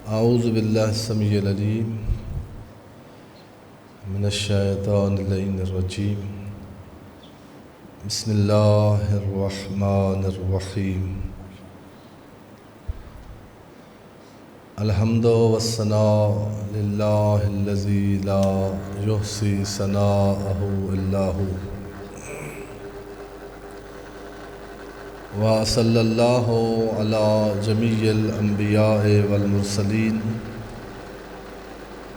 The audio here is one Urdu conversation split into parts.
اعوذ باللہ السمیع العلیم من الشیطان اللعین الرجیم بسم اللہ الرحمن الرحیم الحمد والثناء للہ الذی لا یحصی ثناءہ الا ہو وصلی اللہ علی جمیع الانبیاء والمرسلین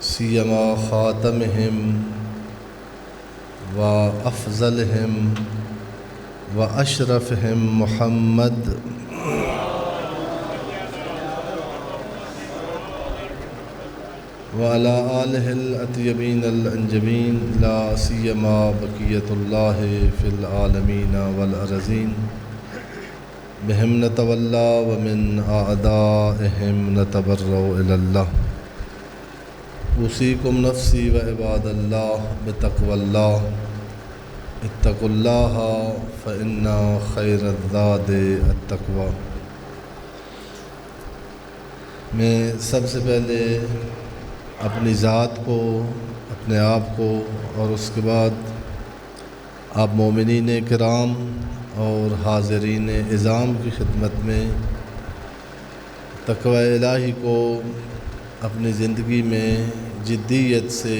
سیما خاتمہم وافضلہم واشرفہم محمد وعلی آلہ الاطیبین الانجبین لا سیما بقیۃ اللہ فی العالمین والارضین بہم نتولا ومن اعدائہم نتبرؤ الی اللہ اوصیکم نفسی و عباد اللہ بتقوی اللہ اتقوا اللہ فإن خیر الزاد التقوی۔ میں سب سے پہلے اپنی ذات کو، اپنے آپ کو اور اس کے بعد آپ مومنین کرام اور حاضرین عظام کی خدمت میں تقوی الہی کو اپنی زندگی میں جدیت سے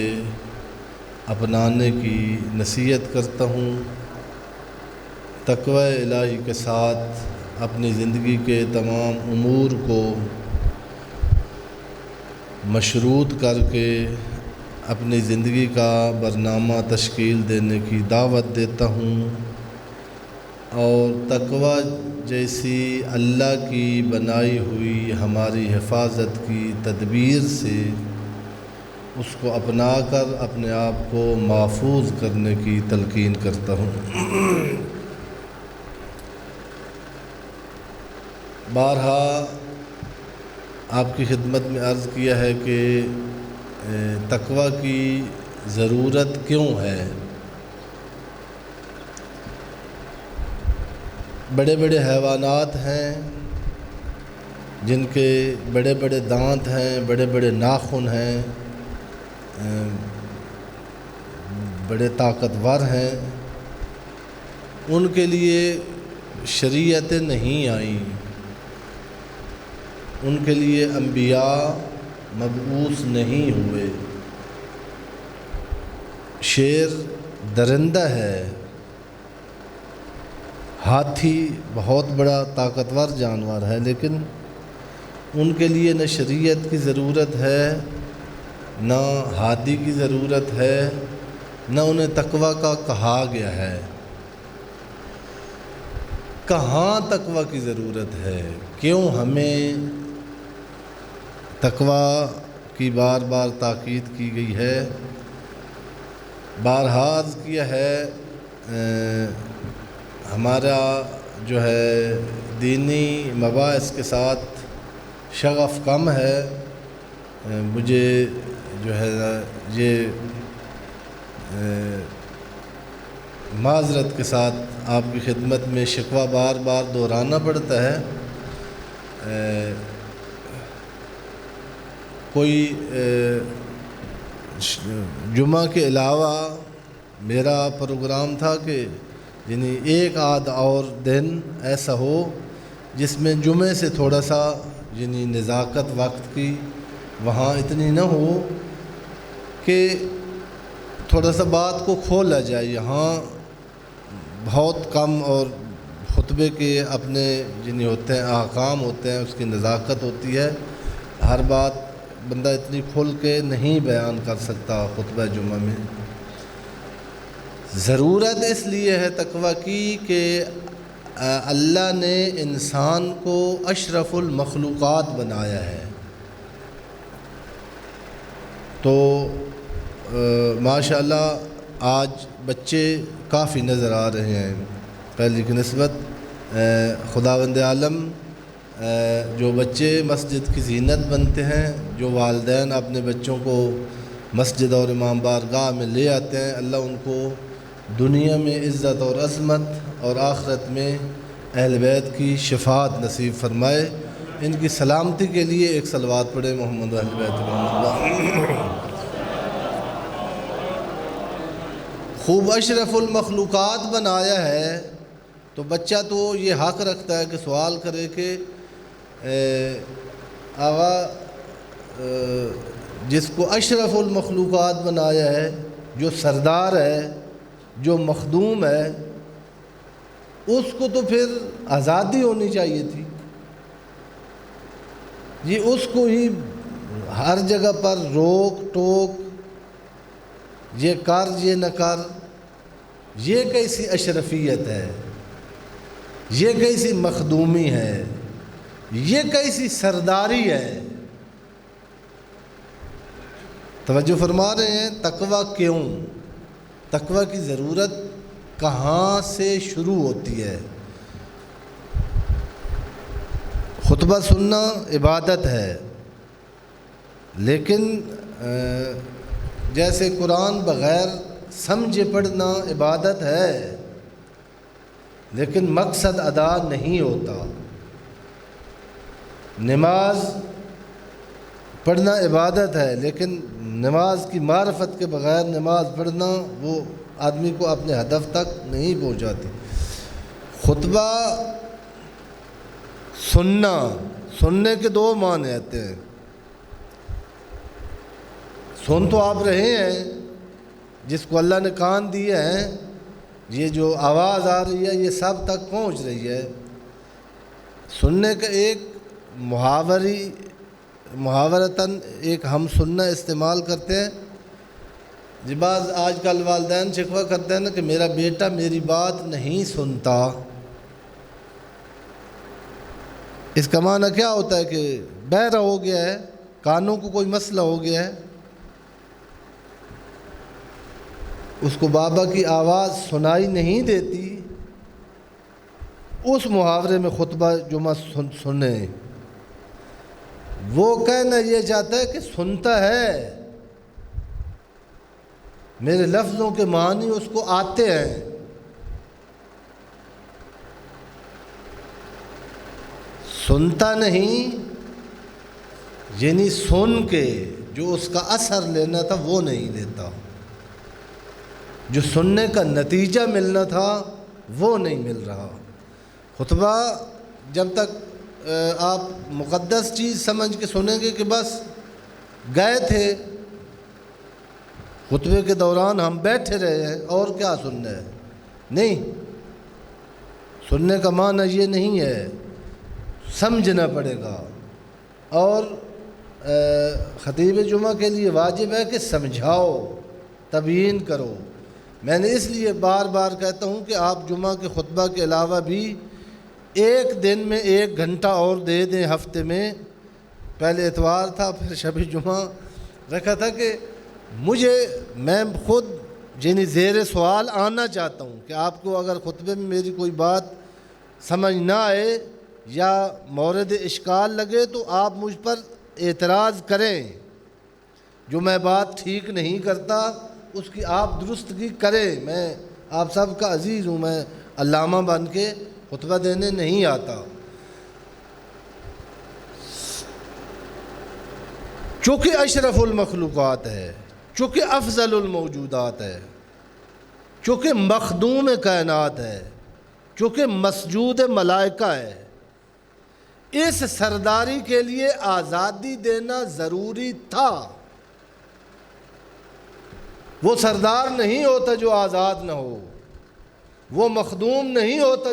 اپنانے کی نصیحت کرتا ہوں۔ تقوی الہی کے ساتھ اپنی زندگی کے تمام امور کو مشروط کر کے اپنی زندگی کا برنامہ تشکیل دینے کی دعوت دیتا ہوں، اور تقوی جیسی اللہ کی بنائی ہوئی ہماری حفاظت کی تدبیر سے اس کو اپنا کر اپنے آپ کو محفوظ کرنے کی تلقین کرتا ہوں۔ بارہا آپ کی خدمت میں عرض کیا ہے کہ تقوی کی ضرورت کیوں ہے۔ بڑے بڑے حیوانات ہیں جن کے بڑے بڑے دانت ہیں، بڑے بڑے ناخن ہیں، بڑے طاقتور ہیں، ان کے لیے شریعتیں نہیں آئیں، ان کے لیے انبیاء مبعوث نہیں ہوئے۔ شیر درندہ ہے، ہاتھی بہت بڑا طاقتور جانور ہے، لیکن ان کے لیے نہ شریعت کی ضرورت ہے، نہ ہادی کی ضرورت ہے، نہ انہیں تقوی کا کہا گیا ہے۔ کہاں تقوی کی ضرورت ہے؟ کیوں ہمیں تقوی کی بار بار تاکید کی گئی ہے؟ بارہا عرض کیا ہے، ہمارا جو ہے دینی مباحث کے ساتھ شغف کم ہے۔ مجھے جو ہے یہ معذرت کے ساتھ آپ کی خدمت میں شکوہ بار بار دہرانا پڑتا ہے۔ کوئی جمعہ کے علاوہ میرا پروگرام تھا کہ یعنی ایک آدھ اور دن ایسا ہو جس میں جمعے سے تھوڑا سا یعنی نزاکت وقت کی وہاں اتنی نہ ہو کہ تھوڑا سا بات کو کھولا جائے۔ یہاں بہت کم اور خطبے کے اپنے یعنی ہوتے ہیں، احکام ہوتے ہیں، اس کی نزاکت ہوتی ہے، ہر بات بندہ اتنی کھل کے نہیں بیان کر سکتا خطبہ جمعہ میں۔ ضرورت اس لیے ہے تقوی کی کہ اللہ نے انسان کو اشرف المخلوقات بنایا ہے، تو ماشاءاللہ آج بچے کافی نظر آ رہے ہیں پہلے کی نسبت۔ خداوند عالم جو بچے مسجد کی زینت بنتے ہیں، جو والدین اپنے بچوں کو مسجد اور امام بارگاہ میں لے آتے ہیں، اللہ ان کو دنیا میں عزت اور عظمت اور آخرت میں اہل بیت کی شفاعت نصیب فرمائے۔ ان کی سلامتی کے لیے ایک صلوات پڑھے محمد اہل بیت محمد۔ خوب اشرف المخلوقات بنایا ہے، تو بچہ تو یہ حق رکھتا ہے کہ سوال کرے کہ آقا جس کو اشرف المخلوقات بنایا ہے، جو سردار ہے، جو مخدوم ہے، اس کو تو پھر آزادی ہونی چاہیے تھی، یہ اس کو ہی ہر جگہ پر روک ٹوک، یہ کر یہ نہ کر، یہ کیسی اشرفیت ہے، یہ کیسی مخدومی ہے، یہ کیسی سرداری ہے۔ توجہ فرما رہے ہیں؟ تقویٰ کیوں؟ تقویٰ کی ضرورت کہاں سے شروع ہوتی ہے؟ خطبہ سننا عبادت ہے، لیکن جیسے قرآن بغیر سمجھے پڑھنا عبادت ہے، لیکن مقصد ادا نہیں ہوتا۔ نماز پڑھنا عبادت ہے، لیکن نماز کی معرفت کے بغیر نماز پڑھنا وہ آدمی کو اپنے ہدف تک نہیں پہنچاتی۔ خطبہ سننے کے دو معنی آتے ہیں۔ سن تو آپ رہے ہیں، جس کو اللہ نے کان دیے ہیں، یہ جو آواز آ رہی ہے یہ سب تک پہنچ رہی ہے۔ سننے کا ایک محاورتاً ایک ہم سننا استعمال کرتے ہیں۔ جی بعض آج کل والدین شکوہ کرتے ہیں نا کہ میرا بیٹا میری بات نہیں سنتا۔ اس کا معنی کیا ہوتا ہے کہ بہرا ہو گیا ہے، کانوں کو کوئی مسئلہ ہو گیا ہے، اس کو بابا کی آواز سنائی نہیں دیتی۔ اس محاورے میں خطبہ جمعہ سنیں، وہ کہنا یہ چاہتا ہے کہ سنتا ہے، میرے لفظوں کے معنی اس کو آتے ہیں۔ سنتا نہیں، یعنی سن کے جو اس کا اثر لینا تھا وہ نہیں لیتا، جو سننے کا نتیجہ ملنا تھا وہ نہیں مل رہا۔ خطبہ جب تک آپ مقدس چیز سمجھ کے سنیں گے کہ بس گئے تھے، خطبے کے دوران ہم بیٹھے رہے ہیں اور کیا سننا ہے، نہیں، سننے کا معنی یہ نہیں ہے، سمجھنا پڑے گا۔ اور خطیب جمعہ کے لیے واجب ہے کہ سمجھاؤ، تبیین کرو۔ میں نے اس لیے بار بار کہتا ہوں کہ آپ جمعہ کے خطبہ کے علاوہ بھی ایک دن میں 1 گھنٹہ اور دے دیں ہفتے میں۔ پہلے اتوار تھا، پھر شب جمعہ رکھا تھا کہ میں خود یعنی زیر سوال آنا چاہتا ہوں کہ آپ کو اگر خطبے میں میری کوئی بات سمجھ نہ آئے یا مورد اشکال لگے تو آپ مجھ پر اعتراض کریں، جو میں بات ٹھیک نہیں کرتا اس کی آپ درستگی کریں۔ میں آپ سب کا عزیز ہوں، میں علامہ بن کے خطبہ دینے نہیں آتا۔ چونکہ اشرف المخلوقات ہے، چونکہ افضل الموجودات ہے، چونکہ مخدوم کائنات ہے، چونکہ مسجود ملائکہ ہے، اس سرداری کے لیے آزادی دینا ضروری تھا۔ وہ سردار نہیں ہوتا جو آزاد نہ ہو، وہ مخدوم نہیں ہوتا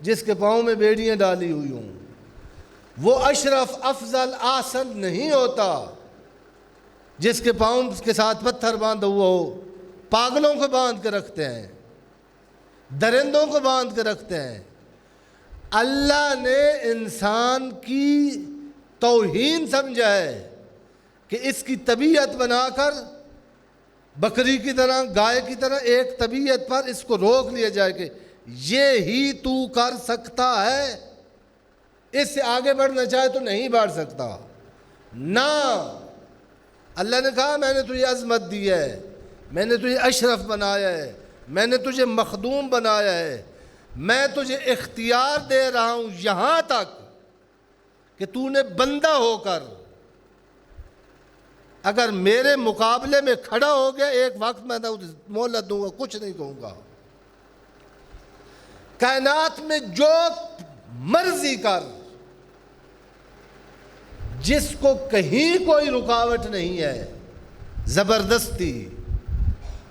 جس کے پاؤں میں بیڑیاں ڈالی ہوئی ہوں، وہ اشرف افضل احسن نہیں ہوتا جس کے پاؤں کے ساتھ پتھر باندھا ہوا ہو۔ پاگلوں کو باندھ کے رکھتے ہیں، درندوں کو باندھ کے رکھتے ہیں۔ اللہ نے انسان کی توہین سمجھا ہے کہ اس کی طبیعت بنا کر بکری کی طرح، گائے کی طرح ایک طبیعت پر اس کو روک لیا جائے کہ یہ ہی تو کر سکتا ہے، اس سے آگے بڑھنا چاہے تو نہیں بڑھ سکتا۔ نہ، اللہ نے کہا میں نے تجھے عظمت دی ہے، میں نے تجھے اشرف بنایا ہے، میں نے تجھے مخدوم بنایا ہے، میں تجھے اختیار دے رہا ہوں یہاں تک کہ تو نے بندہ ہو کر اگر میرے مقابلے میں کھڑا ہو گیا ایک وقت میں مہلت دوں گا، کچھ نہیں کہوں گا۔ کائنات میں جو مرضی کر، جس کو کہیں کوئی رکاوٹ نہیں ہے، زبردستی،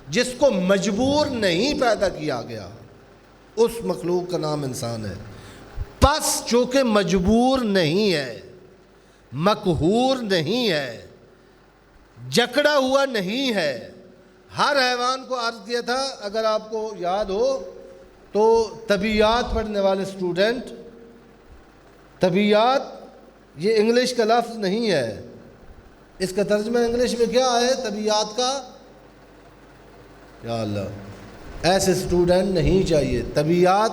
جس کو مجبور نہیں پیدا کیا گیا، اس مخلوق کا نام انسان ہے۔ پس چونکہ مجبور نہیں ہے، مقہور نہیں ہے، جکڑا ہوا نہیں ہے، ہر حیوان کو عرض کیا تھا، اگر آپ کو یاد ہو تو طبیعیات پڑھنے والے اسٹوڈنٹ، طبیعیات یہ انگلش کا لفظ نہیں ہے، اس کا ترجمہ انگلش میں کیا ہے طبیعیات کا؟ یا اللہ، ایسے اسٹوڈنٹ نہیں چاہیے۔ طبیعیات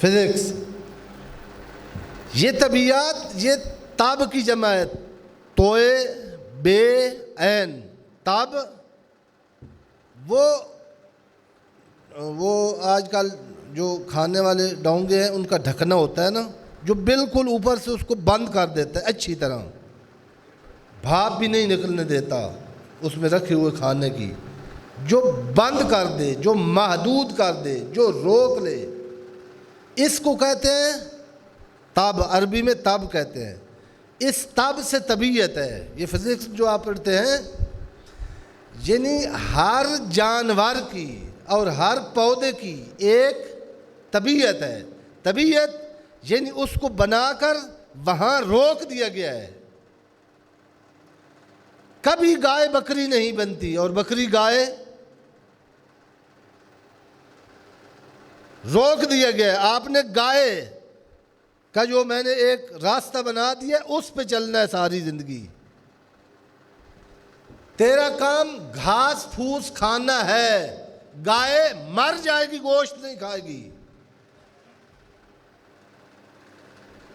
فزکس، یہ طبیعیات یہ تاب کی جمع ہے، توئے بے عین تاب۔ وہ آج کل جو کھانے والے ڈونگے ہیں ان کا ڈھکنا ہوتا ہے نا، جو بالکل اوپر سے اس کو بند کر دیتا ہے اچھی طرح، بھاپ بھی نہیں نکلنے دیتا اس میں رکھے ہوئے کھانے کی، جو بند کر دے، جو محدود کر دے، جو روک لے، اس کو کہتے ہیں تب، عربی میں تب کہتے ہیں۔ اس تب سے طبیعت ہے، یہ فزکس جو آپ پڑھتے ہیں، یعنی ہر جانور کی اور ہر پودے کی ایک طبیعت ہے۔ طبیعت یعنی اس کو بنا کر وہاں روک دیا گیا ہے۔ کبھی گائے بکری نہیں بنتی اور بکری گائے، روک دیا گیا ہے۔ آپ نے گائے کا جو میں نے ایک راستہ بنا دیا اس پہ چلنا ہے ساری زندگی۔ تیرا کام گھاس پھوس کھانا ہے، گائے مر جائے گی، گوشت نہیں کھائے گی۔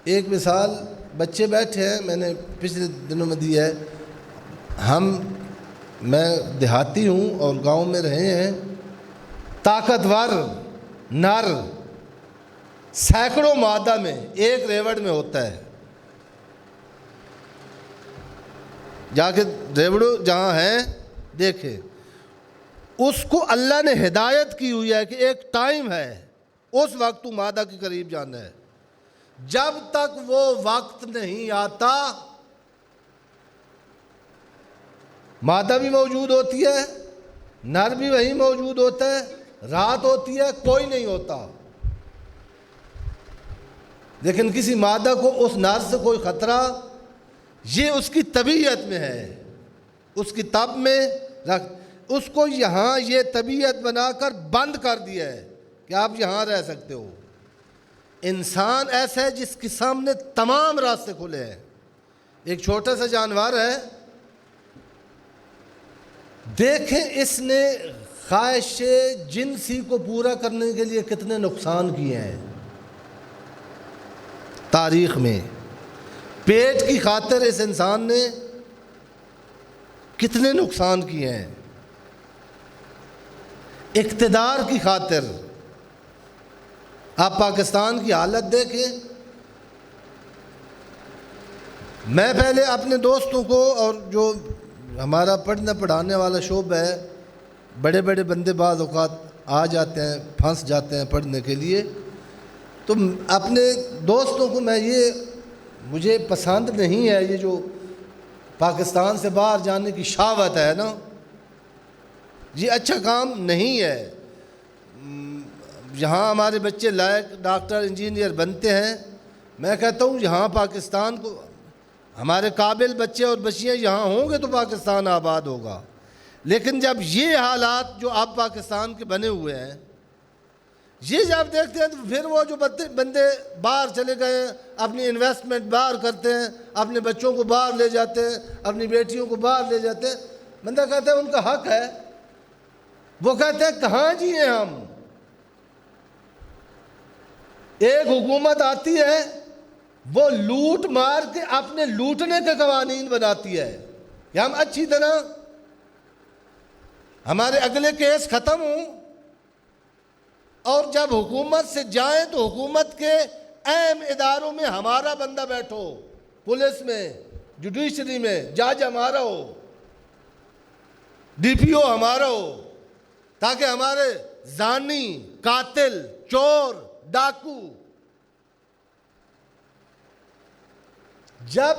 ایک مثال، بچے بیٹھے ہیں، میں نے پچھلے دنوں میں دی ہے، میں دیہاتی ہوں اور گاؤں میں رہے ہیں، طاقتور نر سینکڑوں مادہ میں ایک ریوڑ میں ہوتا ہے۔ جا کے ریوڑوں جہاں ہیں دیکھیں، اس کو اللہ نے ہدایت کی ہوئی ہے کہ ایک ٹائم ہے، اس وقت تو مادہ کے قریب جانا ہے۔ جب تک وہ وقت نہیں آتا مادہ بھی موجود ہوتی ہے، نر بھی وہیں موجود ہوتا ہے، رات ہوتی ہے، کوئی نہیں ہوتا، لیکن کسی مادہ کو اس نر سے کوئی خطرہ، یہ اس کی طبیعت میں ہے، اس کی طب میں رکھ، اس کو یہاں یہ طبیعت بنا کر بند کر دیا ہے کہ آپ یہاں رہ سکتے ہو۔ انسان ایسا ہے جس کے سامنے تمام راستے کھلے ہیں۔ ایک چھوٹا سا جانور ہے، دیکھیں اس نے خواہش جنسی کو پورا کرنے کے لیے کتنے نقصان کیے ہیں تاریخ میں۔ پیٹ کی خاطر اس انسان نے کتنے نقصان کیے ہیں، اقتدار کی خاطر۔ آپ پاکستان کی حالت دیکھیں، میں پہلے اپنے دوستوں کو، اور جو ہمارا پڑھنے پڑھانے والا شعبہ ہے، بڑے بڑے بندے بعض اوقات آ جاتے ہیں، پھنس جاتے ہیں پڑھنے کے لیے، تو اپنے دوستوں کو مجھے پسند نہیں ہے یہ جو پاکستان سے باہر جانے کی شہوت ہے نا، یہ اچھا کام نہیں ہے۔ یہاں ہمارے بچے لائق ڈاکٹر انجینئر بنتے ہیں، میں کہتا ہوں یہاں پاکستان کو، ہمارے قابل بچے اور بچیاں یہاں ہوں گے تو پاکستان آباد ہوگا۔ لیکن جب یہ حالات جو اب پاکستان کے بنے ہوئے ہیں، یہ جب دیکھتے ہیں تو پھر وہ جو بندے باہر چلے گئے ہیں، اپنی انویسٹمنٹ باہر کرتے ہیں، اپنے بچوں کو باہر لے جاتے ہیں، اپنی بیٹیوں کو باہر لے جاتے ہیں، بندہ کہتا ہے ان کا حق ہے، وہ کہتے ہیں کہاں جیے ہم۔ ایک حکومت آتی ہے، وہ لوٹ مار کے اپنے لوٹنے کے قوانین بناتی ہے کہ ہم اچھی طرح ہمارے اگلے کیس ختم ہوں، اور جب حکومت سے جائیں تو حکومت کے اہم اداروں میں ہمارا بندہ بیٹھو، پولیس میں، جوڈیشری میں جج ہمارا ہو، ڈی پی او ہمارا ہو، تاکہ ہمارے زانی، قاتل، چور، ڈاکو، جب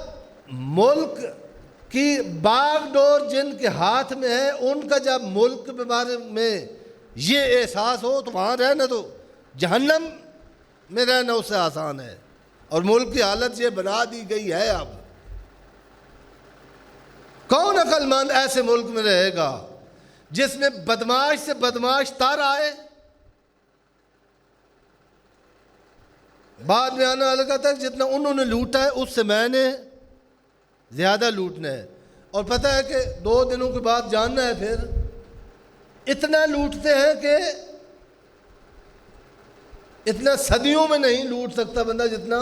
ملک کی باغ ڈور جن کے ہاتھ میں ہے، ان کا جب ملک کے بارے میں یہ احساس ہو تو وہاں رہنا تو جہنم میں رہنا اس سے آسان ہے۔ اور ملک کی حالت یہ بنا دی گئی ہے۔ اب کون عقل مند ایسے ملک میں رہے گا جس میں بدماش سے بدماش تر آئے؟ بعد میں آنا لگا تھا جتنا انہوں نے لوٹا ہے اس سے میں نے زیادہ لوٹنا ہے، اور پتہ ہے کہ 2 دنوں کے بعد جاننا ہے پھر اتنا لوٹتے ہیں کہ اتنا صدیوں میں نہیں لوٹ سکتا بندہ جتنا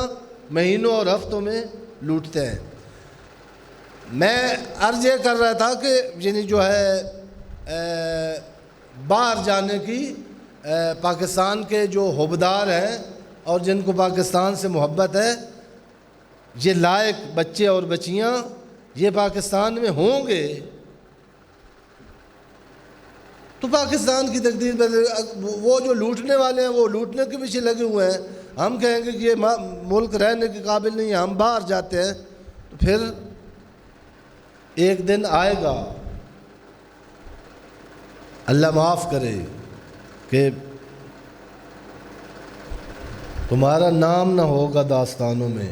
مہینوں اور ہفتوں میں لوٹتے ہیں۔ میں عرض یہ کر رہا تھا کہ یعنی جو ہے باہر جانے کی پاکستان کے جو حبدار ہیں اور جن کو پاکستان سے محبت ہے، یہ لائق بچے اور بچیاں یہ پاکستان میں ہوں گے تو پاکستان کی تقدیر بدلے۔ وہ جو لوٹنے والے ہیں وہ لوٹنے کے پیچھے لگے ہوئے ہیں، ہم کہیں گے کہ یہ ملک رہنے کے قابل نہیں ہے، ہم باہر جاتے ہیں، تو پھر ایک دن آئے گا، اللہ معاف کرے، کہ تمہارا نام نہ ہوگا داستانوں میں،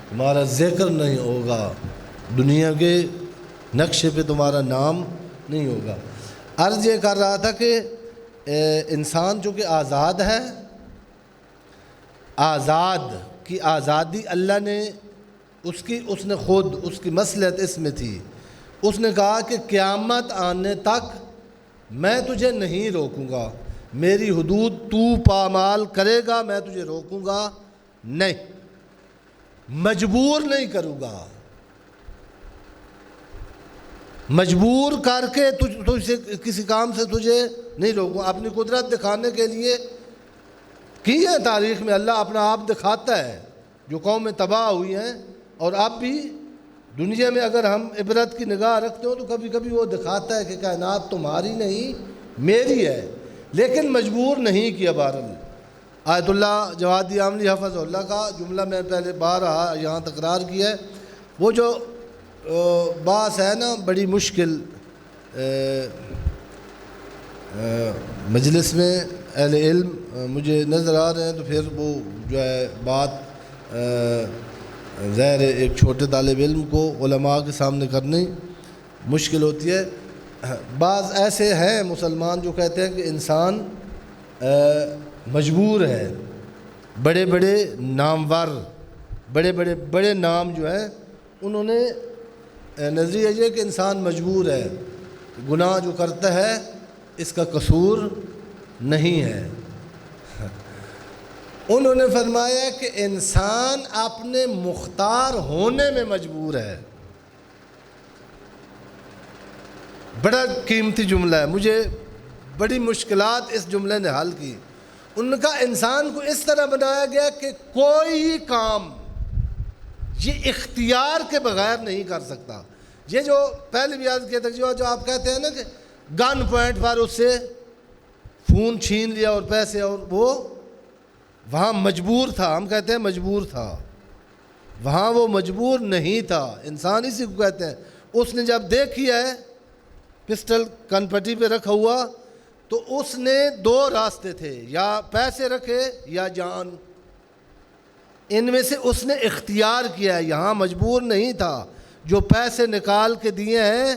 تمہارا ذکر نہیں ہوگا، دنیا کے نقشے پہ تمہارا نام نہیں ہوگا۔ عرض یہ کر رہا تھا کہ انسان چونکہ آزاد ہے، آزاد کی آزادی اللہ نے اس نے خود اس کی مصلحت اس میں تھی، اس نے کہا کہ قیامت آنے تک میں تجھے نہیں روکوں گا، میری حدود تو پامال کرے گا، میں تجھے روکوں گا نہیں، مجبور نہیں کروں گا، مجبور کر کے تجھے کسی کام سے تجھے نہیں روکوں۔ اپنی قدرت دکھانے کے لیے کی ہے تاریخ میں اللہ اپنا آپ دکھاتا ہے، جو قومیں تباہ ہوئی ہیں، اور اب بھی دنیا میں اگر ہم عبرت کی نگاہ رکھتے ہو تو کبھی کبھی وہ دکھاتا ہے کہ کائنات تمہاری نہیں میری ہے، لیکن مجبور نہیں کیا۔ بہرحال آیت اللہ جوادی عاملی حفظ اللہ کا جملہ میں پہلے بار یہاں تکرار کیا ہے، وہ جو بات ہے نا بڑی مشکل مجلس میں اہل علم مجھے نظر آ رہے ہیں، تو پھر وہ جو ہے بات ظاہر ایک چھوٹے طالب علم کو علماء کے سامنے کرنی مشکل ہوتی ہے۔ بعض ایسے ہیں مسلمان جو کہتے ہیں کہ انسان مجبور ہے، بڑے بڑے نامور، بڑے نام جو ہیں انہوں نے نظریہ یہ کہ انسان مجبور ہے، گناہ جو کرتا ہے اس کا قصور نہیں ہے۔ انہوں نے فرمایا کہ انسان اپنے مختار ہونے میں مجبور ہے۔ بڑا قیمتی جملہ ہے، مجھے بڑی مشکلات اس جملے نے حل کی۔ ان کا انسان کو اس طرح بنایا گیا کہ کوئی کام یہ اختیار کے بغیر نہیں کر سکتا۔ یہ جو پہلے بھی عرض کیا تھا جو آپ کہتے ہیں نا کہ گن پوائنٹ پر اس سے فون چھین لیا اور پیسے، اور وہ وہاں مجبور تھا، ہم کہتے ہیں مجبور تھا، وہاں وہ مجبور نہیں تھا۔ انسان اسی کو کہتے ہیں، اس نے جب دیکھی ہے پسٹل کن پٹی پہ رکھا ہوا تو اس نے 2 راستے تھے، یا پیسے رکھے یا جان، ان میں سے اس نے اختیار کیا ہے، یہاں مجبور نہیں تھا۔ جو پیسے نکال کے دیے ہیں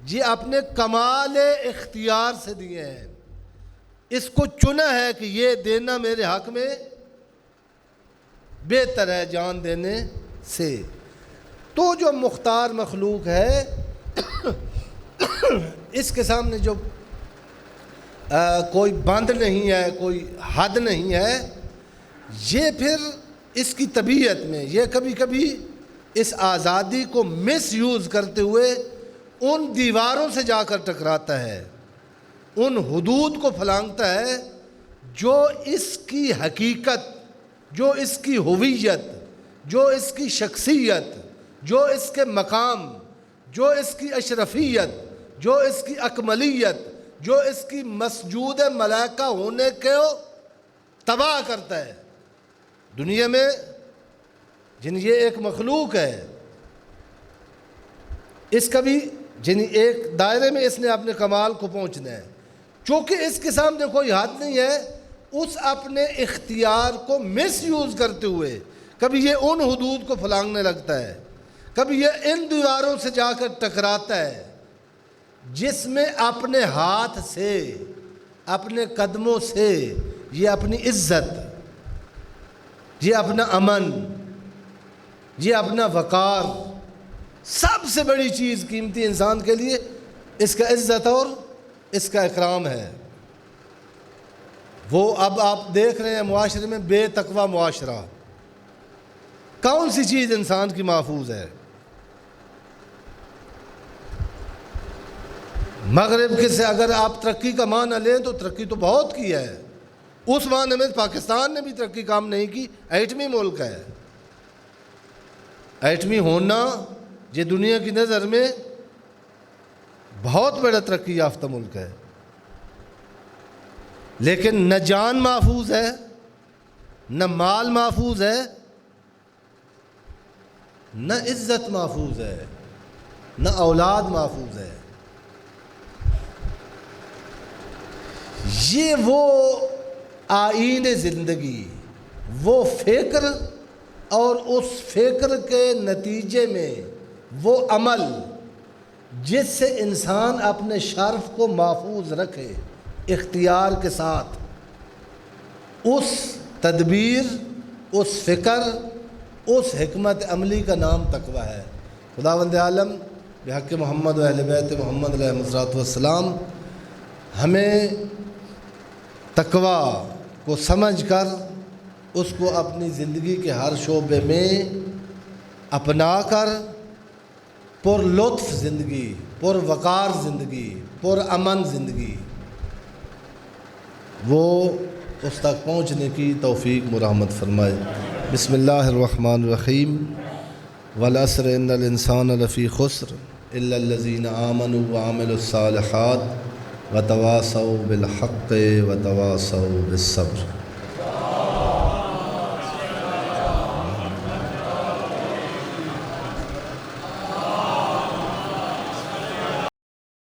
یہ اپنے کمال اختیار سے دیے ہیں، اس کو چنا ہے کہ یہ دینا میرے حق میں بہتر ہے جان دینے سے۔ تو جو مختار مخلوق ہے اس کے سامنے جو کوئی بند نہیں ہے، کوئی حد نہیں ہے، یہ پھر اس کی طبیعت میں یہ کبھی کبھی اس آزادی کو مس یوز کرتے ہوئے ان دیواروں سے جا کر ٹکراتا ہے، ان حدود کو پھلانگتا ہے جو اس کی حقیقت جو اس کی ہویت، جو اس کی شخصیت، جو اس کے مقام، جو اس کی اشرفیت، جو اس کی اکملیت، جو اس کی مسجود ملائکہ ہونے کو تباہ کرتا ہے دنیا میں، جن یہ ایک مخلوق ہے، اس کا بھی جن ایک دائرے میں اس نے اپنے کمال کو پہنچنا ہے، چونکہ اس کے سامنے کوئی حد نہیں ہے، اس اپنے اختیار کو مس یوز کرتے ہوئے کبھی یہ ان حدود کو پھلانگنے لگتا ہے، کبھی یہ ان دیواروں سے جا کر ٹکراتا ہے جس میں اپنے ہاتھ سے، اپنے قدموں سے یہ اپنی عزت، یہ اپنا امن، یہ اپنا وقار، سب سے بڑی چیز قیمتی انسان کے لیے اس کا عزت اور اس کا اکرام ہے۔ وہ اب آپ دیکھ رہے ہیں معاشرے میں بے تقوی معاشرہ، کون سی چیز انسان کی محفوظ ہے؟ مغرب کے سے اگر آپ ترقی کا معنی لیں تو ترقی تو بہت کی ہے، اس معنی میں پاکستان نے بھی ترقی کام نہیں کی، ایٹمی ملک ہے، ایٹمی ہونا یہ دنیا کی نظر میں بہت بڑا ترقی یافتہ ملک ہے، لیکن نہ جان محفوظ ہے، نہ مال محفوظ ہے، نہ عزت محفوظ ہے، نہ اولاد محفوظ ہے۔ یہ وہ آئین زندگی، وہ فکر اور اس فکر کے نتیجے میں وہ عمل جس سے انسان اپنے شرف کو محفوظ رکھے اختیار کے ساتھ، اس تدبیر، اس فکر، اس حکمت عملی کا نام تقوی ہے۔ خداوند عالم بحق محمد و اہل بیت محمد علیہ الصلوۃ والسلام ہمیں تقوی کو سمجھ کر اس کو اپنی زندگی کے ہر شعبے میں اپنا کر پر لطف زندگی، پر وقار زندگی، پر امن زندگی، وہ اس تک پہنچنے کی توفیق مرحمت فرمائے۔ بسم اللہ الرحمن الرحیم۔ والعصر ان الانسان لفی خسر الا الذین آمنوا وعملوا الصالحات وتواصوا بالحق وتواصوا بالصبر۔